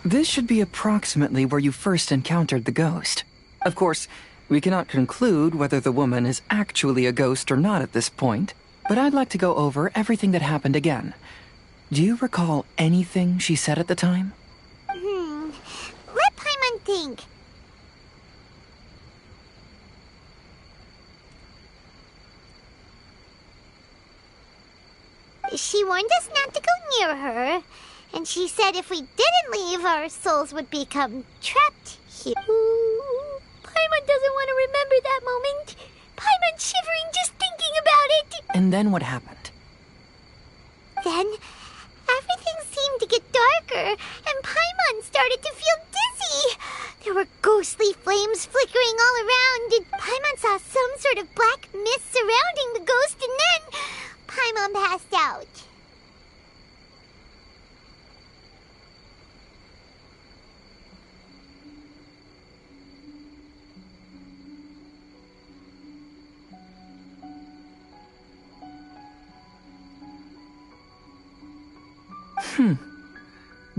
This should be approximately where you first encountered the ghost. Of course, we cannot conclude whether the woman is actually a ghost or not at this point, but I'd like to go over everything that happened again. Do you recall anything she said at the time? Let Paimon think. She warned us not to go near her, and she said if we didn't leave, our souls would become trapped here. Ooh, Paimon doesn't want to remember that moment. Paimon's shivering just thinking about it. And then what happened? Then, everything seemed to get darker, and Paimon started to feel dizzy. There were ghostly flames flickering all around, and Paimon saw some sort of black mist surrounding the ghost, and then Paimon passed out.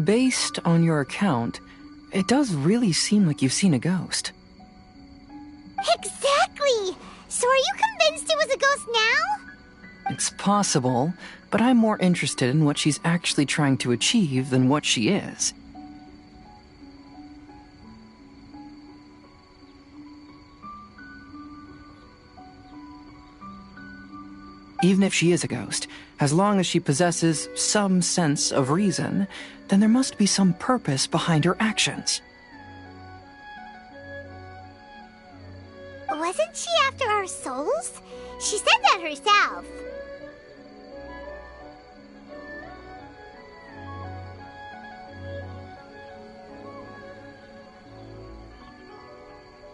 Based on your account, it does really seem like you've seen a ghost. Exactly! So are you convinced it was a ghost now? It's possible, but I'm more interested in what she's actually trying to achieve than what she is. Even if she is a ghost, as long as she possesses some sense of reason, then there must be some purpose behind her actions. Wasn't she after our souls? She said that herself.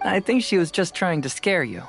I think she was just trying to scare you.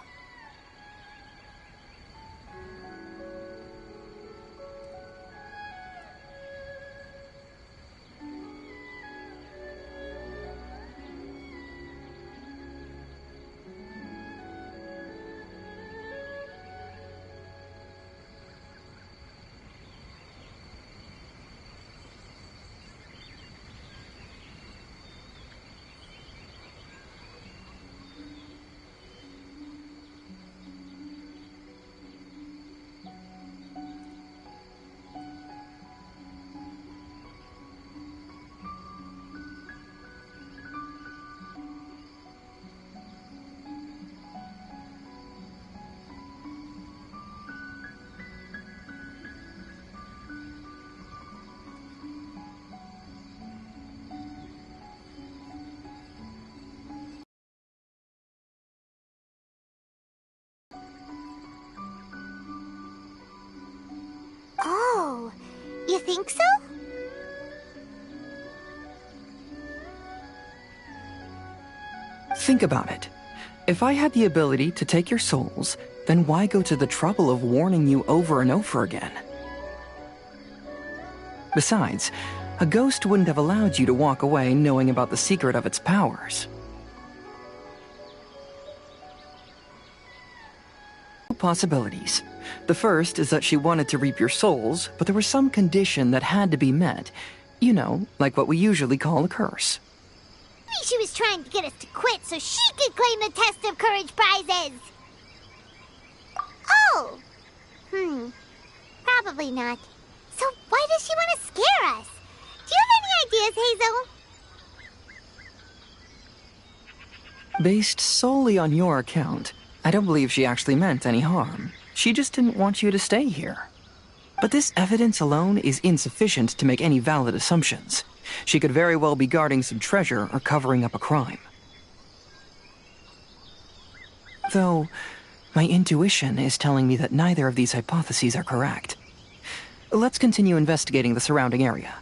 Oh, you think so? Think about it. If I had the ability to take your souls, then why go to the trouble of warning you over and over again? Besides, a ghost wouldn't have allowed you to walk away knowing about the secret of its powers. Two possibilities. The first is that she wanted to reap your souls, but there was some condition that had to be met. You know, like what we usually call a curse. Maybe she was trying to get us to quit so she could claim the Test of Courage prizes. Oh! Probably not. So why does she want to scare us? Do you have any ideas, Hazel? Based solely on your account, I don't believe she actually meant any harm. She just didn't want you to stay here. But this evidence alone is insufficient to make any valid assumptions. She could very well be guarding some treasure or covering up a crime. Though, my intuition is telling me that neither of these hypotheses are correct. Let's continue investigating the surrounding area.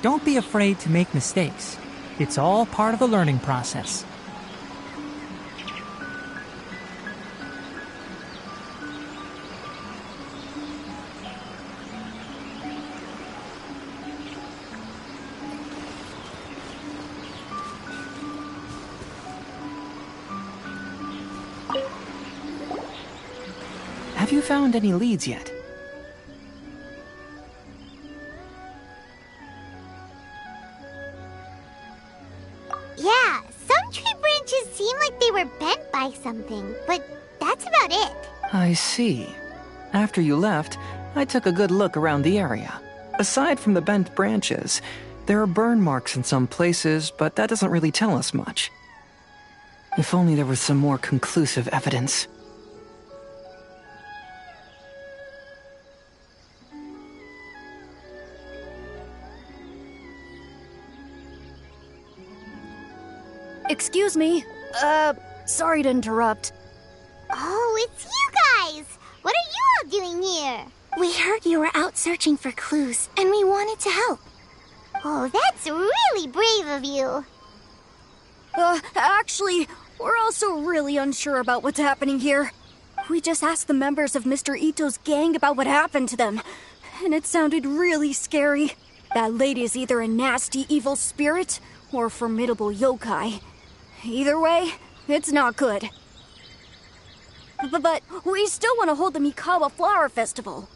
Don't be afraid to make mistakes. It's all part of the learning process. Have you found any leads yet? Yeah, some tree branches seem like they were bent by something, but that's about it. I see. After you left, I took a good look around the area. Aside from the bent branches, there are burn marks in some places, but that doesn't really tell us much. If only there was some more conclusive evidence. Excuse me. Sorry to interrupt. Oh, it's you guys! What are you all doing here? We heard you were out searching for clues, and we wanted to help. Oh, that's really brave of you. Actually, we're also really unsure about what's happening here. We just asked the members of Mr. Ito's gang about what happened to them, and it sounded really scary. That lady is either a nasty evil spirit or a formidable yokai. Either way, it's not good. But we still want to hold the Mikawa Flower Festival.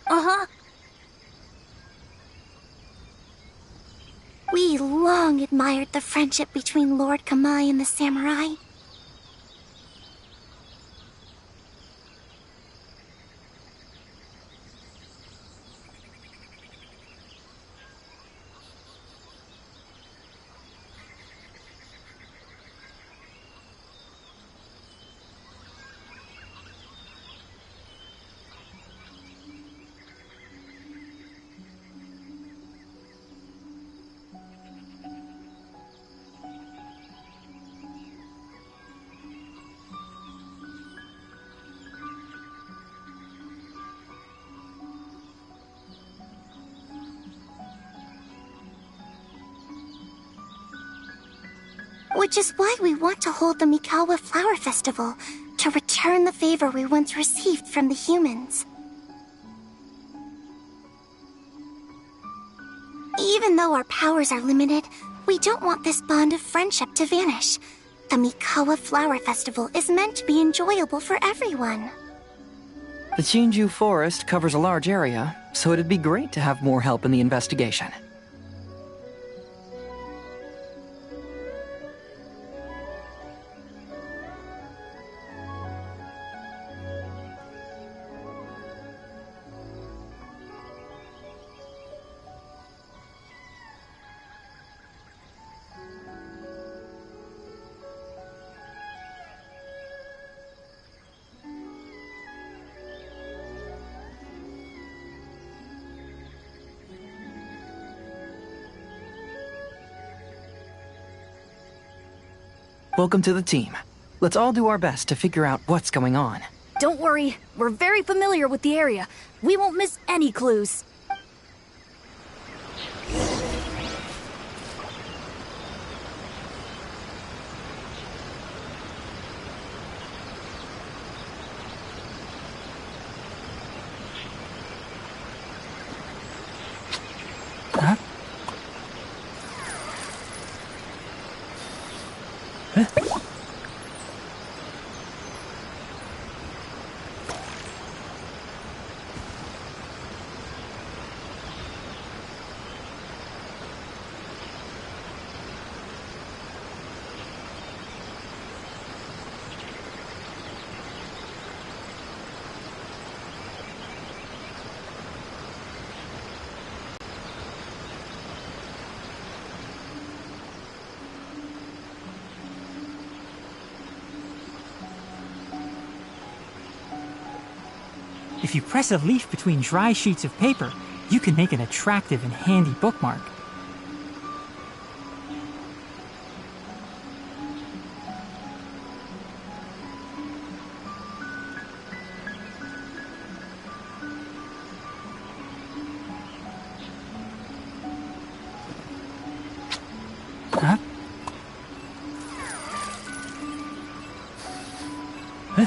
Uh-huh. We long admired the friendship between Lord Kamai and the samurai. Which is why we want to hold the Mikawa Flower Festival, to return the favor we once received from the humans. Even though our powers are limited, we don't want this bond of friendship to vanish. The Mikawa Flower Festival is meant to be enjoyable for everyone. The Chinju Forest covers a large area, so it'd be great to have more help in the investigation. Welcome to the team. Let's all do our best to figure out what's going on. Don't worry, we're very familiar with the area. We won't miss any clues. Huh? Huh? If you press a leaf between dry sheets of paper, you can make an attractive and handy bookmark. Huh? Huh?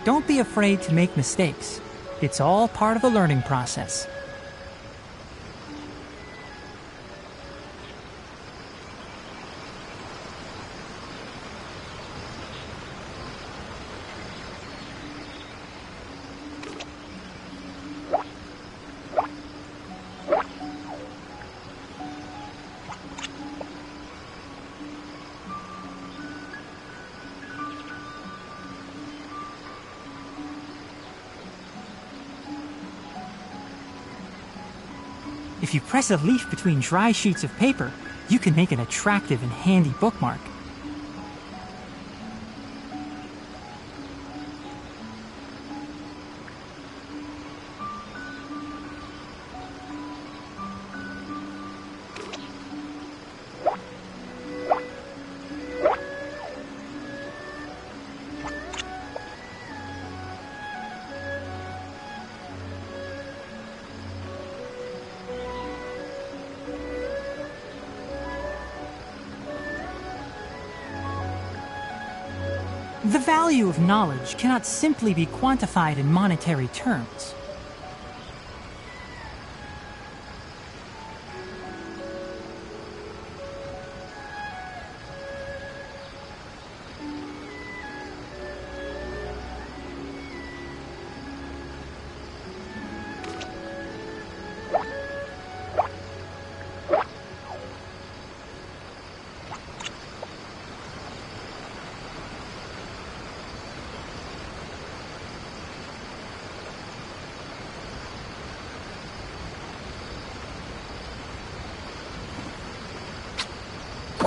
Don't be afraid to make mistakes. It's all part of the learning process. If you press a leaf between dry sheets of paper, you can make an attractive and handy bookmark. The value of knowledge cannot simply be quantified in monetary terms.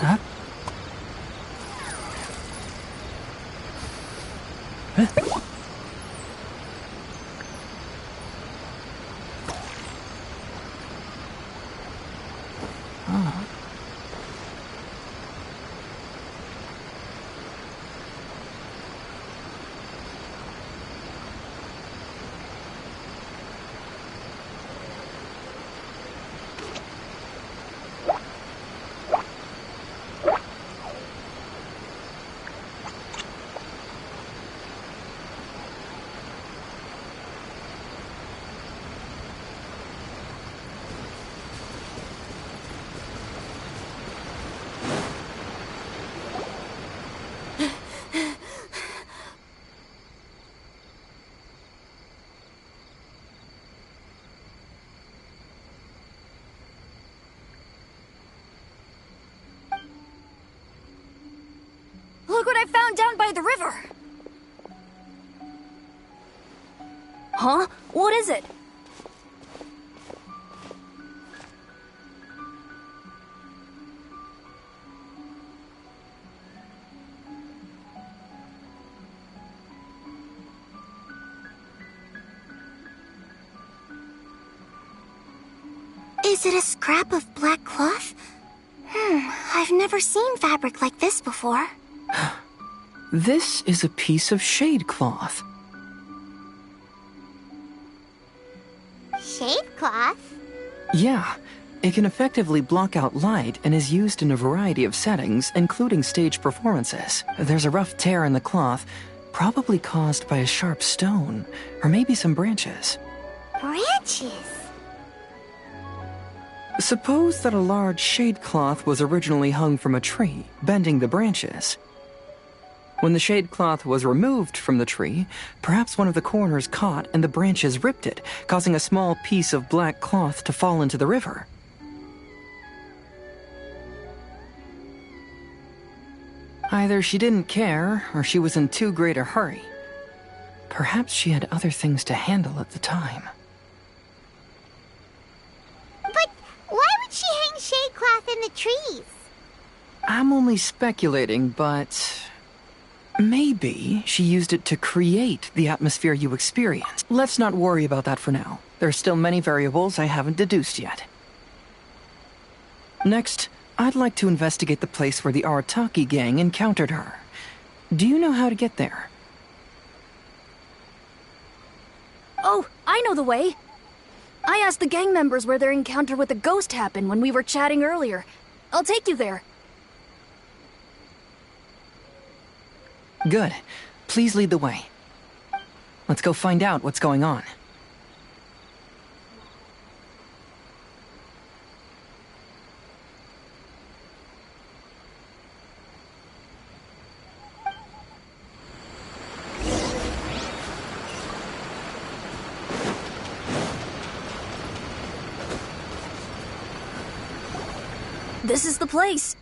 Huh? Huh? Ah. Look what I found down by the river! Huh? What is it? Is it a scrap of black cloth? I've never seen fabric like this before. This is a piece of shade cloth. Shade cloth? Yeah, it can effectively block out light and is used in a variety of settings, including stage performances. There's a rough tear in the cloth, probably caused by a sharp stone, or maybe some branches. Branches? Suppose that a large shade cloth was originally hung from a tree, bending the branches. When the shade cloth was removed from the tree, perhaps one of the corners caught and the branches ripped it, causing a small piece of black cloth to fall into the river. Either she didn't care, or she was in too great a hurry. Perhaps she had other things to handle at the time. But why would she hang shade cloth in the trees? I'm only speculating, but maybe she used it to create the atmosphere you experienced. Let's not worry about that for now. There are still many variables I haven't deduced yet. Next, I'd like to investigate the place where the Arataki gang encountered her. Do you know how to get there? Oh, I know the way. I asked the gang members where their encounter with the ghost happened when we were chatting earlier. I'll take you there. Good. Please lead the way. Let's go find out what's going on. This is the place.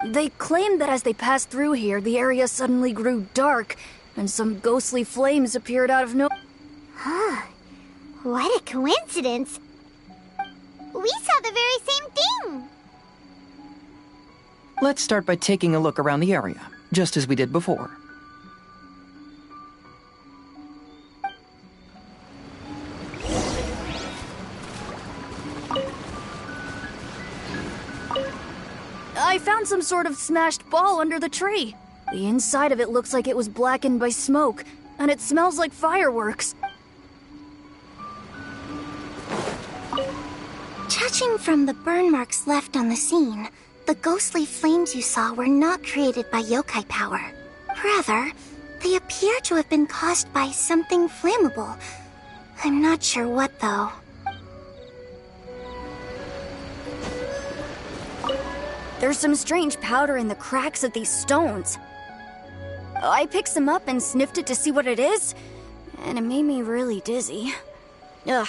They claimed that as they passed through here, the area suddenly grew dark, and some ghostly flames appeared out of no... What a coincidence. We saw the very same thing. Let's start by taking a look around the area, just as we did before. I found some sort of smashed ball under the tree. The inside of it looks like it was blackened by smoke, and it smells like fireworks. Judging from the burn marks left on the scene, the ghostly flames you saw were not created by yokai power. Rather, they appear to have been caused by something flammable. I'm not sure what, though. There's some strange powder in the cracks of these stones. I picked some up and sniffed it to see what it is, and it made me really dizzy. Ugh,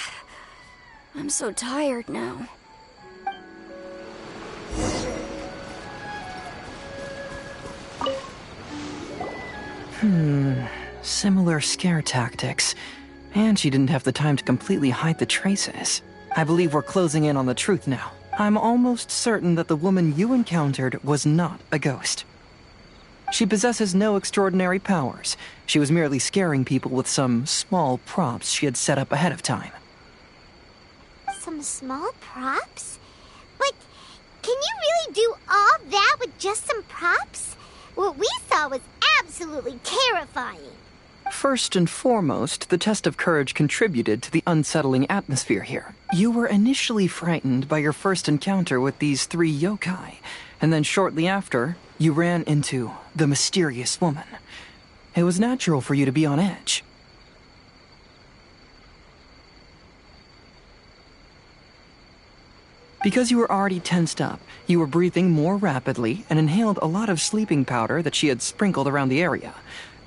I'm so tired now. Similar scare tactics. And she didn't have the time to completely hide the traces. I believe we're closing in on the truth now. I'm almost certain that the woman you encountered was not a ghost. She possesses no extraordinary powers. She was merely scaring people with some small props she had set up ahead of time. Some small props? But can you really do all that with just some props? What we saw was absolutely terrifying. First and foremost, the test of courage contributed to the unsettling atmosphere here. You were initially frightened by your first encounter with these three yokai, and then shortly after, you ran into the mysterious woman. It was natural for you to be on edge. Because you were already tensed up, you were breathing more rapidly and inhaled a lot of sleeping powder that she had sprinkled around the area.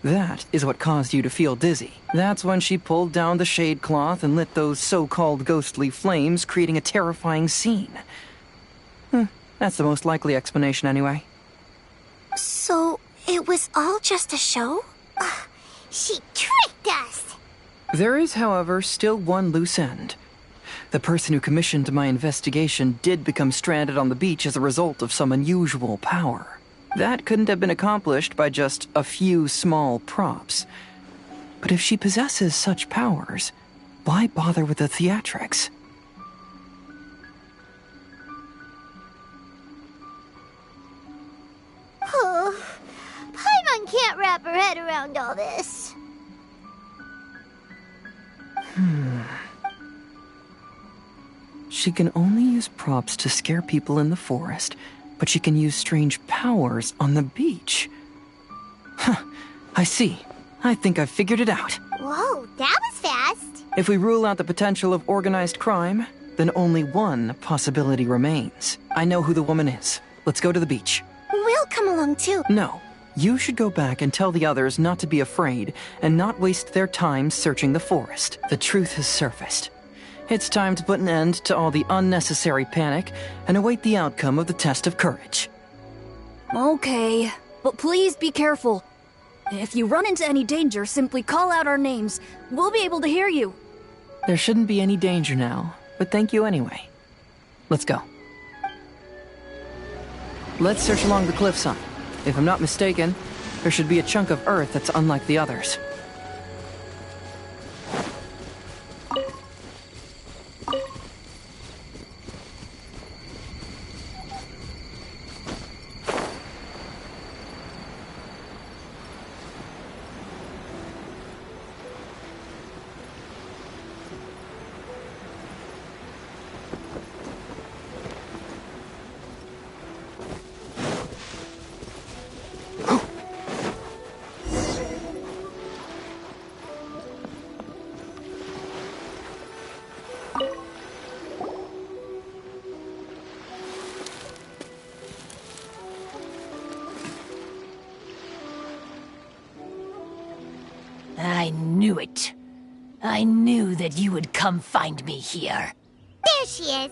That is what caused you to feel dizzy. That's when she pulled down the shade cloth and lit those so-called ghostly flames, creating a terrifying scene. That's the most likely explanation anyway. So, it was all just a show? She tricked us! There is, however, still one loose end. The person who commissioned my investigation did become stranded on the beach as a result of some unusual power. That couldn't have been accomplished by just a few small props. But if she possesses such powers, why bother with the theatrics? Oh, Paimon can't wrap her head around all this. She can only use props to scare people in the forest, but she can use strange powers on the beach. Huh, I see. I think I've figured it out. Whoa, that was fast. If we rule out the potential of organized crime, then only one possibility remains. I know who the woman is. Let's go to the beach. We'll come along too. No. You should go back and tell the others not to be afraid and not waste their time searching the forest. The truth has surfaced. It's time to put an end to all the unnecessary panic and await the outcome of the test of courage. Okay, but please be careful. If you run into any danger, simply call out our names. We'll be able to hear you. There shouldn't be any danger now, but thank you anyway. Let's go. Let's search along the cliffside. If I'm not mistaken, there should be a chunk of earth that's unlike the others. I knew it. I knew that you would come find me here. There she is.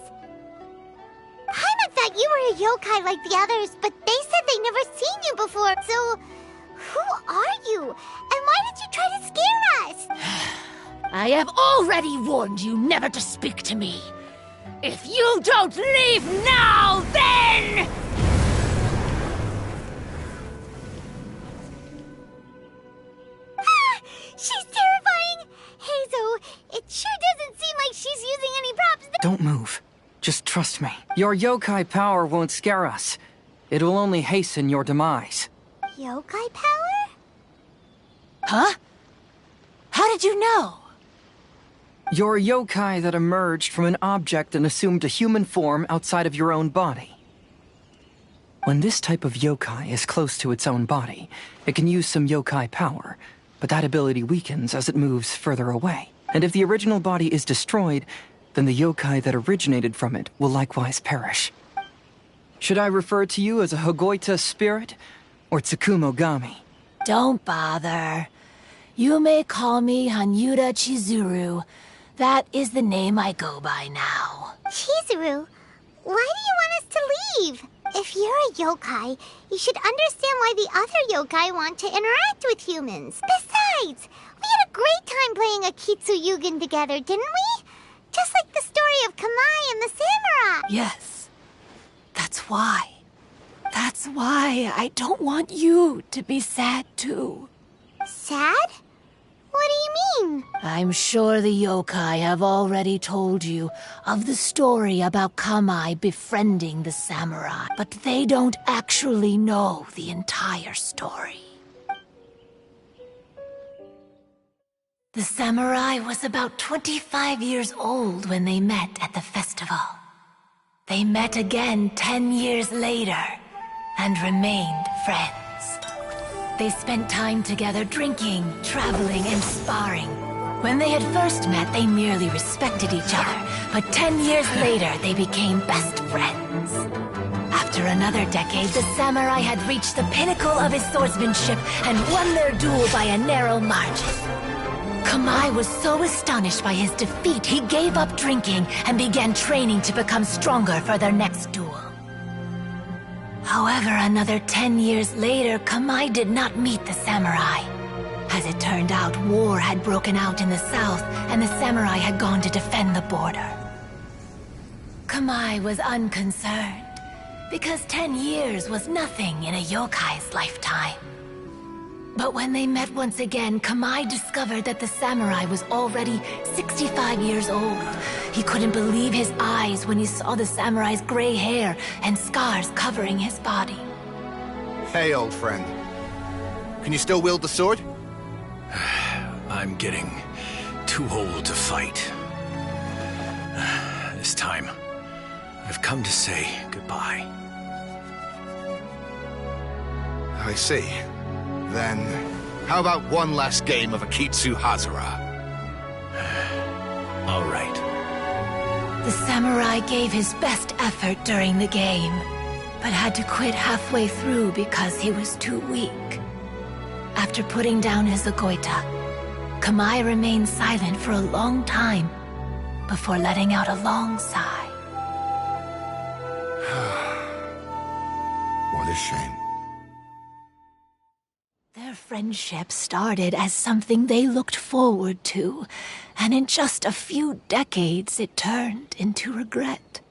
Paimon thought you were a yokai like the others, but they said they never seen you before, so... Who are you? And why did you try to scare us? I have already warned you never to speak to me. If you don't leave now, then... She's terrifying! Hazel, it sure doesn't seem like she's using any props. Don't move. Just trust me. Your yokai power won't scare us. It will only hasten your demise. Yokai power? Huh? How did you know? You're a yokai that emerged from an object and assumed a human form outside of your own body. When this type of yokai is close to its own body, it can use some yokai power, but that ability weakens as it moves further away. And if the original body is destroyed, then the yokai that originated from it will likewise perish. Should I refer to you as a Hagoita spirit or Tsukumogami? Don't bother. You may call me Hanyuda Chizuru. That is the name I go by now. Chizuru, why do you want us to leave? If you're a yokai, you should understand why the other yokai want to interact with humans. Besides, we had a great time playing a Kitsuyugen together, didn't we? Just like the story of Kamai and the samurai. Yes. That's why. That's why I don't want you to be sad too. Sad? What do you mean? I'm sure the yokai have already told you of the story about Kamai befriending the samurai, but they don't actually know the entire story. The samurai was about 25 years old when they met at the festival. They met again 10 years later and remained friends. They spent time together drinking, traveling, and sparring. When they had first met, they merely respected each other, but 10 years later, they became best friends. After another decade, the samurai had reached the pinnacle of his swordsmanship and won their duel by a narrow margin. Kamai was so astonished by his defeat, he gave up drinking and began training to become stronger for their next duel. However, another 10 years later, Kamai did not meet the samurai. As it turned out, war had broken out in the south, and the samurai had gone to defend the border. Kamai was unconcerned, because 10 years was nothing in a yokai's lifetime. But when they met once again, Kamai discovered that the samurai was already 65 years old. He couldn't believe his eyes when he saw the samurai's gray hair and scars covering his body. Hey, old friend. Can you still wield the sword? I'm getting too old to fight. This time, I've come to say goodbye. I see. Then, how about one last game of Akitsu Hazura? All right. The samurai gave his best effort during the game, but had to quit halfway through because he was too weak. After putting down his Agoita, Kamai remained silent for a long time before letting out a long sigh. What a shame. Their friendship started as something they looked forward to, and in just a few decades it turned into regret.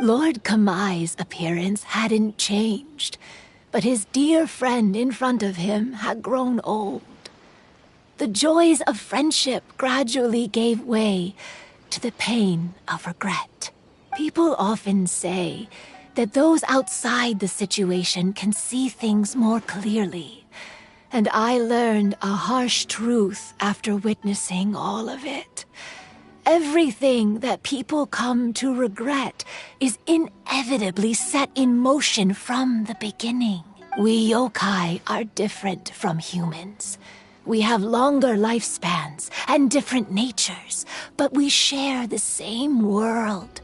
Lord Kamai's appearance hadn't changed, but his dear friend in front of him had grown old. The joys of friendship gradually gave way to the pain of regret. People often say that those outside the situation can see things more clearly, and I learned a harsh truth after witnessing all of it. Everything that people come to regret is inevitably set in motion from the beginning. We yokai are different from humans. We have longer lifespans and different natures, but we share the same world.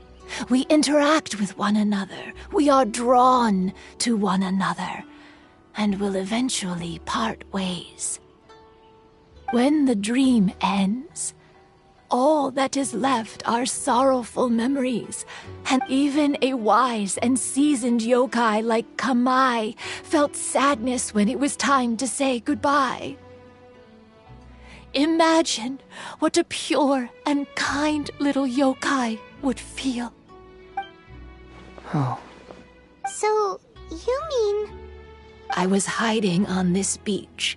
We interact with one another. We are drawn to one another, and will eventually part ways. When the dream ends, all that is left are sorrowful memories, and even a wise and seasoned yokai like Kamai felt sadness when it was time to say goodbye. Imagine what a pure and kind little yokai would feel. Oh. So, you mean... I was hiding on this beach,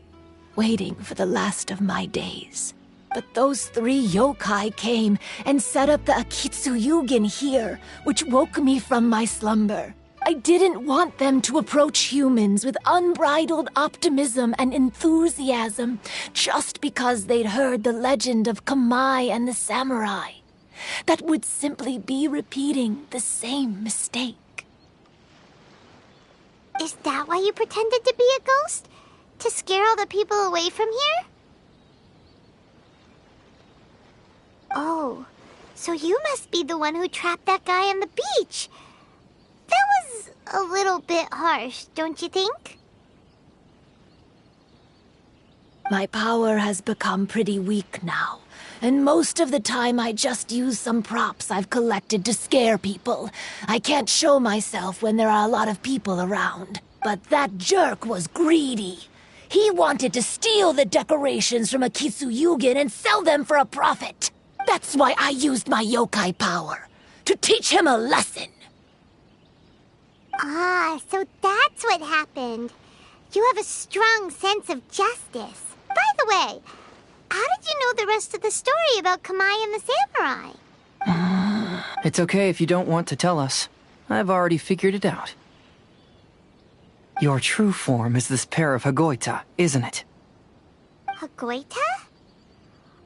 waiting for the last of my days. But those 3 yokai came and set up the Akitsu Yugen here, which woke me from my slumber. I didn't want them to approach humans with unbridled optimism and enthusiasm just because they'd heard the legend of Kamai and the samurai. That would simply be repeating the same mistake. Is that why you pretended to be a ghost? To scare all the people away from here? Oh, so you must be the one who trapped that guy on the beach. That was a little bit harsh, don't you think? My power has become pretty weak now, and most of the time I just use some props I've collected to scare people. I can't show myself when there are a lot of people around. But that jerk was greedy. He wanted to steal the decorations from Akitsu Yugen and sell them for a profit. That's why I used my yokai power, to teach him a lesson. Ah, so that's what happened. You have a strong sense of justice. By the way, how did you know the rest of the story about Kamai and the samurai? It's okay if you don't want to tell us. I've already figured it out. Your true form is this pair of Hagoita, isn't it? Hagoita?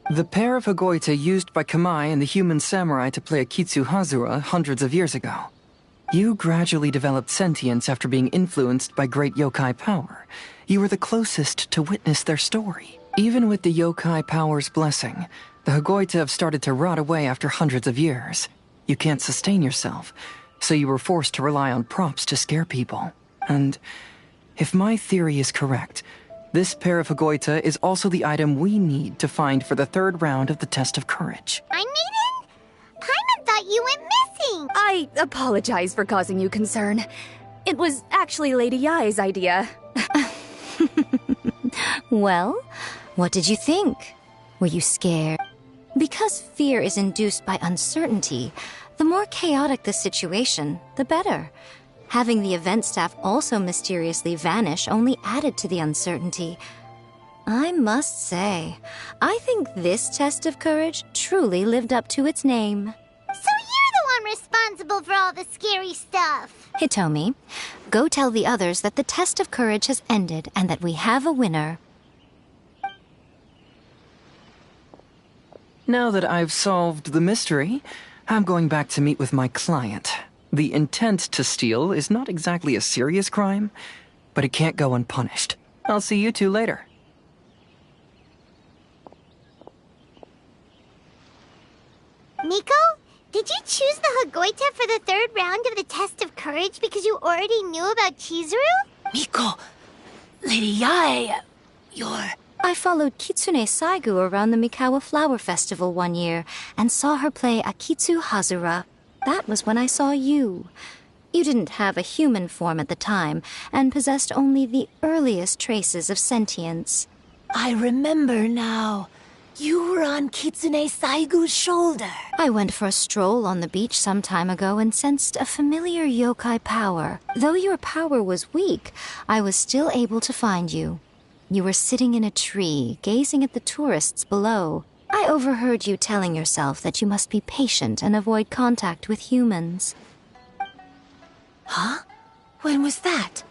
The pair of Hagoita used by Kamai and the human samurai to play Akitsu Hazura hundreds of years ago. You gradually developed sentience after being influenced by great yokai power. You were the closest to witness their story. Even with the yokai power's blessing, the Hagoita have started to rot away after hundreds of years. You can't sustain yourself, so you were forced to rely on props to scare people. And if my theory is correct, this pair of Hagoita is also the item we need to find for the 3rd round of the test of courage. I made it? Paimon thought you went missing! I apologize for causing you concern. It was actually Lady Yai's idea. Well, what did you think? Were you scared? Because fear is induced by uncertainty, the more chaotic the situation, the better. Having the event staff also mysteriously vanish only added to the uncertainty. I must say, I think this test of courage truly lived up to its name. So you're the one responsible for all the scary stuff. Hitomi, go tell the others that the test of courage has ended and that we have a winner. Now that I've solved the mystery, I'm going back to meet with my client. The intent to steal is not exactly a serious crime, but it can't go unpunished. I'll see you two later. Miko, did you choose the Hagoita for the third round of the test of courage because you already knew about Chizuru? Miko, Lady Yae, you're... I followed Kitsune Saigu around the Mikawa Flower Festival one year and saw her play Akitsu Hazura. That was when I saw you. You didn't have a human form at the time and possessed only the earliest traces of sentience. I remember now. You were on Kitsune Saigu's shoulder. I went for a stroll on the beach some time ago and sensed a familiar yokai power. Though your power was weak, I was still able to find you. You were sitting in a tree, gazing at the tourists below. I overheard you telling yourself that you must be patient and avoid contact with humans. Huh? When was that?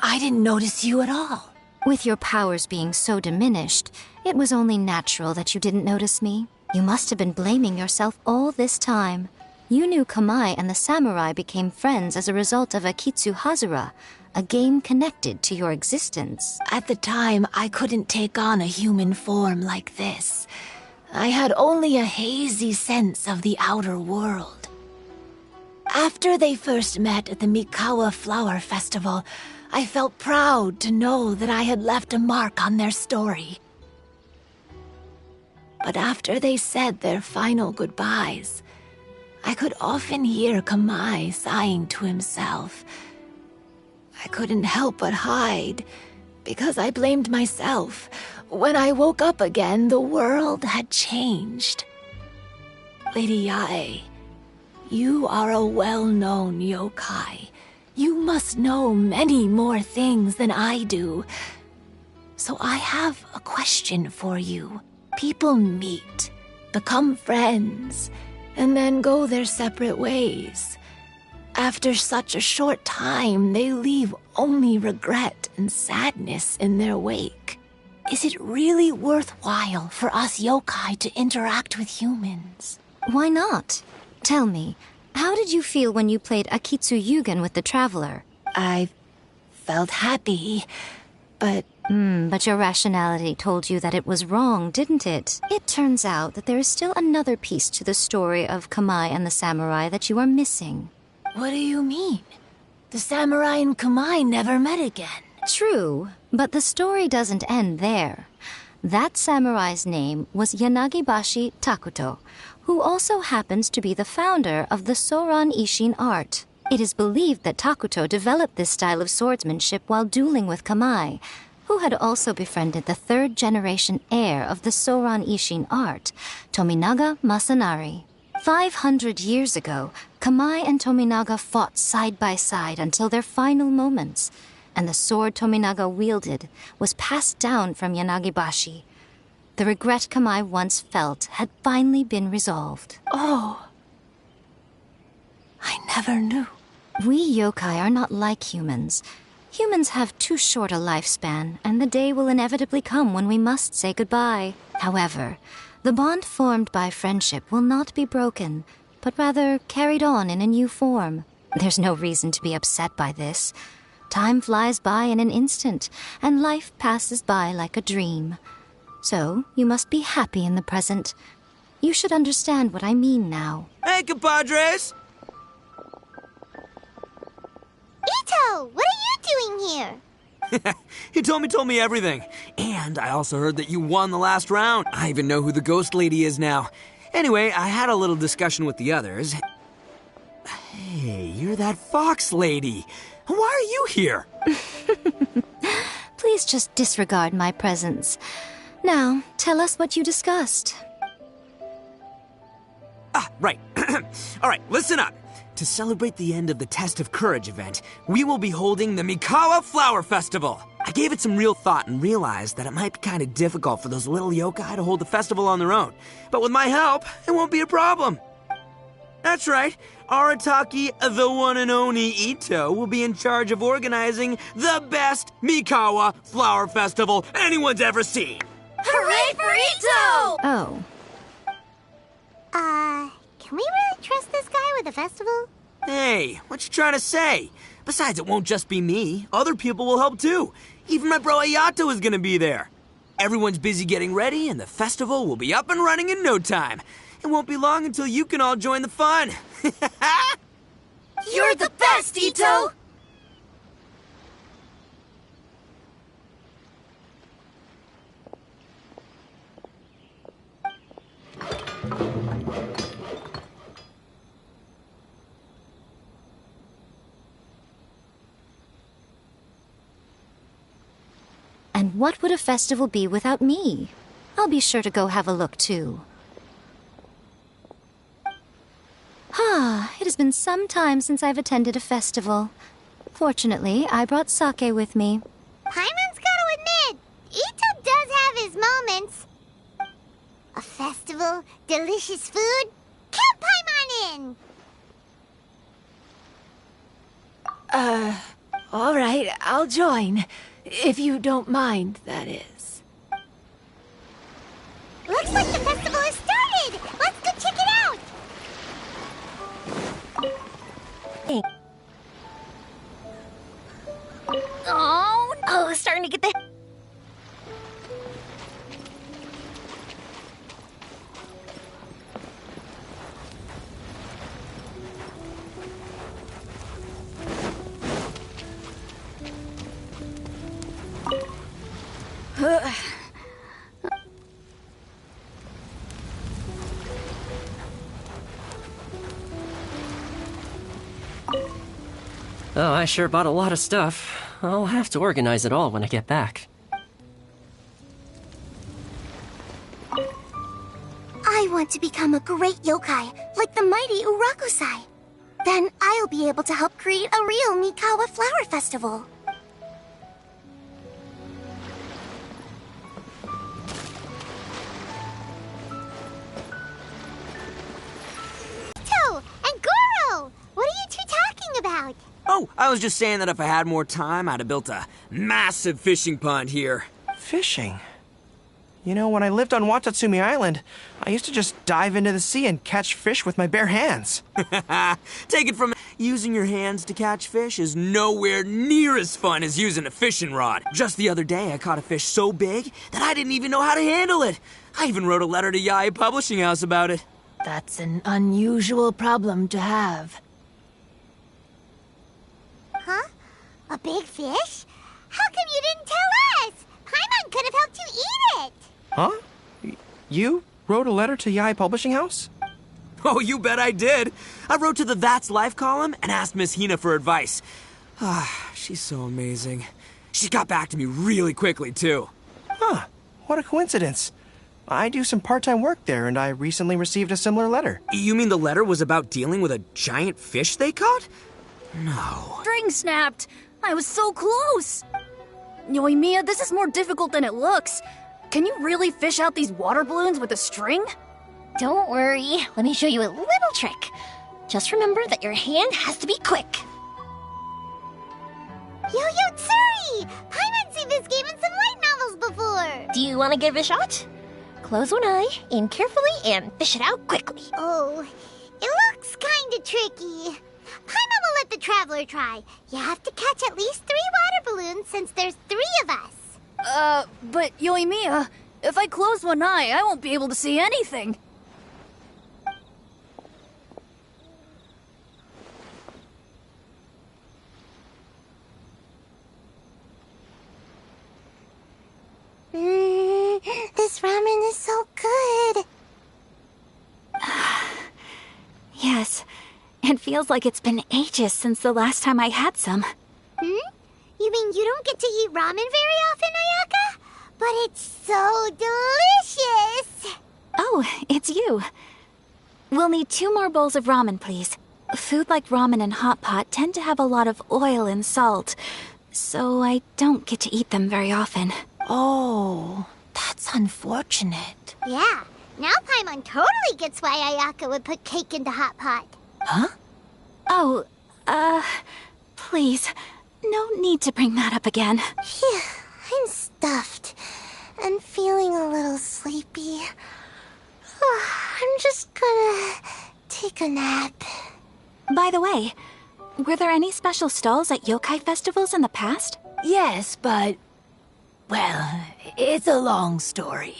I didn't notice you at all. With your powers being so diminished, it was only natural that you didn't notice me. You must have been blaming yourself all this time. You knew Kamai and the samurai became friends as a result of Akitsu Hazura, a game connected to your existence. At the time, I couldn't take on a human form like this. I had only a hazy sense of the outer world. After they first met at the Mikawa Flower Festival, I felt proud to know that I had left a mark on their story. But after they said their final goodbyes, I could often hear Kamai sighing to himself. I couldn't help but hide, because I blamed myself. When I woke up again, the world had changed. Lady Yae, you are a well-known yokai. You must know many more things than I do. So I have a question for you. People meet, become friends, and then go their separate ways. After such a short time, they leave only regret and sadness in their wake. Is it really worthwhile for us yokai to interact with humans? Why not? Tell me, how did you feel when you played Akitsu Yugen with the Traveler? I felt happy, but... But your rationality told you that it was wrong, didn't it? It turns out that there is still another piece to the story of Kamai and the samurai that you are missing. What do you mean? The samurai and Kamai never met again. True, but the story doesn't end there. That samurai's name was Yanagibashi Takuto, who also happens to be the founder of the Soran Ishin art. It is believed that Takuto developed this style of swordsmanship while dueling with Kamai, who had also befriended the third-generation heir of the Soran Ishin art, Tominaga Masanari. 500 years ago, Kamai and Tominaga fought side by side until their final moments, and the sword Tominaga wielded was passed down from Yanagibashi. The regret Kamai once felt had finally been resolved. Oh. I never knew. We yokai are not like humans. Humans have too short a lifespan, and the day will inevitably come when we must say goodbye. However, the bond formed by friendship will not be broken, but rather carried on in a new form. There's no reason to be upset by this. Time flies by in an instant, and life passes by like a dream. So, you must be happy in the present. You should understand what I mean now. Hey, compadres! Ito, what are you doing here? Hitomi told me everything. And I also heard that you won the last round. I even know who the ghost lady is now. Anyway, I had a little discussion with the others. Hey, you're that fox lady. Why are you here? Please just disregard my presence. Now, tell us what you discussed. Ah, right. All right, listen up. To celebrate the end of the Test of Courage event, we will be holding the Mikawa Flower Festival. I gave it some real thought and realized that it might be kind of difficult for those little yokai to hold the festival on their own. But with my help, it won't be a problem. That's right. Arataki, the one and only Ito, will be in charge of organizing the best Mikawa Flower Festival anyone's ever seen. Hooray for Ito! Oh. Can we really trust this guy with the festival? Hey, what you trying to say? Besides, it won't just be me. Other people will help too. Even my bro Ayato is gonna be there. Everyone's busy getting ready, and the festival will be up and running in no time. It won't be long until you can all join the fun. You're the best, Ito! And what would a festival be without me? I'll be sure to go have a look, too. It has been some time since I've attended a festival. Fortunately, I brought sake with me. Paimon's gotta admit, Ito does have his moments. A festival, delicious food, count Paimon in! All right, I'll join. If you don't mind, that is. Looks like the festival has started! Let's go check it out! Oh, starting to get the... Oh, I sure bought a lot of stuff. I'll have to organize it all when I get back. I want to become a great yokai, like the mighty Urakusai. Then I'll be able to help create a real Mikawa Flower Festival. Ito and Goro! What are you two talking about? Oh, I was just saying that if I had more time, I'd have built a massive fishing pond here. Fishing? You know, when I lived on Watatsumi Island, I used to just dive into the sea and catch fish with my bare hands. Take it from me, using your hands to catch fish is nowhere near as fun as using a fishing rod. Just the other day, I caught a fish so big that I didn't even know how to handle it. I even wrote a letter to Yae Publishing House about it. That's an unusual problem to have. Huh? A big fish? How come you didn't tell us? Paimon could have helped you eat it! Huh? You wrote a letter to Yae Publishing House? Oh, you bet I did. I wrote to the That's Life column and asked Miss Hina for advice. She's so amazing. She got back to me really quickly, too. Huh. What a coincidence. I do some part-time work there, and I recently received a similar letter. You mean the letter was about dealing with a giant fish they caught? No. String snapped! I was so close! Yoimiya, this is more difficult than it looks. Can you really fish out these water balloons with a string? Don't worry, let me show you a little trick. Just remember that your hand has to be quick. Yo-Yo Tsuri! Paimon's seen this game in some light novels before! Do you want to give it a shot? Close one eye, aim carefully, and fish it out quickly. Oh, it looks kinda tricky. Paimon will let the traveler try. You have to catch at least 3 water balloons since there's 3 of us. But Yoimiya, if I close one eye, I won't be able to see anything. This ramen is so good. Yes, it feels like it's been ages since the last time I had some. You mean you don't get to eat ramen very often But it's so delicious! Oh, it's you. We'll need 2 more bowls of ramen, please. Food like ramen and hot pot tend to have a lot of oil and salt, so I don't get to eat them very often. Oh, that's unfortunate. Yeah, now Paimon totally gets why Ayaka would put cake into hot pot. Huh? Oh, please, no need to bring that up again. Phew, I'm stuffed and feeling a little sleepy. I'm just gonna take a nap. By the way, were there any special stalls at yokai festivals in the past? Yes, but... well, it's a long story.